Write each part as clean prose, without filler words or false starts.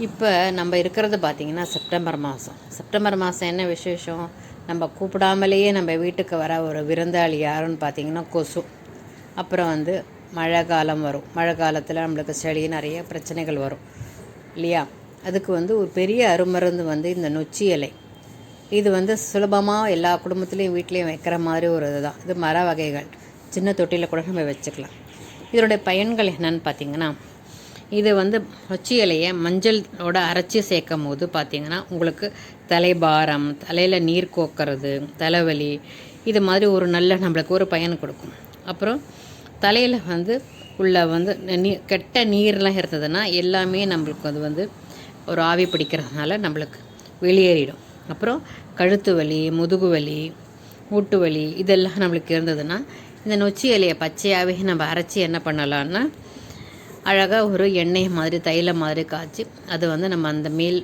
இப்போ நம்ம இருக்கிறது பார்த்திங்கன்னா செப்டம்பர் மாதம். செப்டம்பர் மாதம் என்ன விசேஷம்? நம்ம கூப்பிடாமலேயே நம்ம வீட்டுக்கு வர ஒரு விருந்தாளி யாருன்னு பார்த்திங்கன்னா கொசு. அப்புறம் மழை காலம் வரும். மழை காலத்தில் நம்மளுக்கு சளி நிறைய பிரச்சனைகள் வரும் இல்லையா? அதுக்கு ஒரு பெரிய அருமருந்து இந்த நொச்சி இலை. இது சுலபமாக எல்லா குடும்பத்துலேயும் வீட்லேயும் வைக்கிற மாதிரி ஒரு இதுதான். இது மர வகைகள். சின்ன தொட்டியில் கூட நம்ம வச்சுக்கலாம். இதனுடைய பயன்கள் என்னன்னு பார்த்திங்கன்னா, இது நொச்சி இலையை மஞ்சளோட அரைச்சி சேர்க்கும் போது பார்த்திங்கன்னா உங்களுக்கு தலைபாரம், தலையில் நீர் கோக்கிறது, தலைவலி, இது மாதிரி ஒரு நல்ல நம்மளுக்கு ஒரு பயன் கொடுக்கும். அப்புறம் தலையில் உள்ள கெட்ட நீர்லாம் இருந்ததுன்னா எல்லாமே நம்மளுக்கு அது ஒரு ஆவி பிடிக்கிறதுனால நம்மளுக்கு வெளியேறிடும். அப்புறம் கழுத்து வலி, முதுகு வலி, மூட்டு வலி இதெல்லாம் நம்மளுக்கு இருந்ததுன்னா இந்த நொச்சி இலையை பச்சையாகவே நம்ம அரைச்சி என்ன பண்ணலான்னா அழகாக ஒரு எண்ணெய் மாதிரி தைலம் மாதிரி காய்ச்சி அது நம்ம அந்த மேல்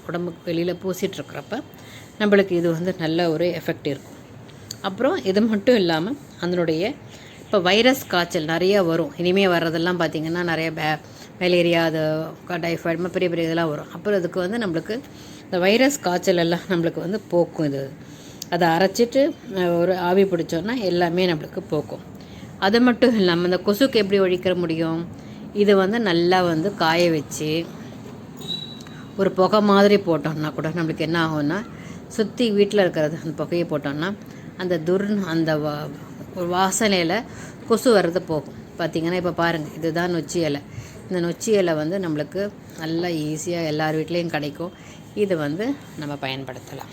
உடம்புக்கு வெளியில் பூசிகிட்ருக்கிறப்ப நம்மளுக்கு இது நல்ல ஒரு எஃபெக்ட் இருக்கும். அப்புறம் இது மட்டும் இல்லாமல் அதனுடைய இப்போ வைரஸ் காய்ச்சல் நிறையா வரும். இனிமேல் வர்றதெல்லாம் பார்த்திங்கன்னா நிறைய மலேரியா, அது டைஃபாய்டு, பெரிய பெரிய இதெல்லாம் வரும். அப்புறம் அதுக்கு நம்மளுக்கு இந்த வைரஸ் காய்ச்சல் எல்லாம் நம்மளுக்கு போக்கும். இது அதை அரைச்சிட்டு ஒரு ஆவி பிடிச்சோன்னா எல்லாமே நம்மளுக்கு போக்கும். அது மட்டும் இல்லாமல் இந்த கொசுக்கு எப்படி ஒழிக்கிற முடியும்? இது நல்லா காய வச்சு ஒரு புகை மாதிரி போட்டோம்னா கூட நம்மளுக்கு என்ன ஆகும்னா, சுற்றி வீட்டில் இருக்கிறது அந்த புகையை போட்டோம்னா அந்த ஒரு வாசனையில் கொசு வர்றது போகும். பார்த்திங்கன்னா இப்போ பாருங்கள், இதுதான் நொச்சி இலை. இந்த நொச்சி இலை நம்மளுக்கு நல்லா ஈஸியாக எல்லார் வீட்லேயும் கிடைக்கும். இது நம்ம பயன்படுத்தலாம்.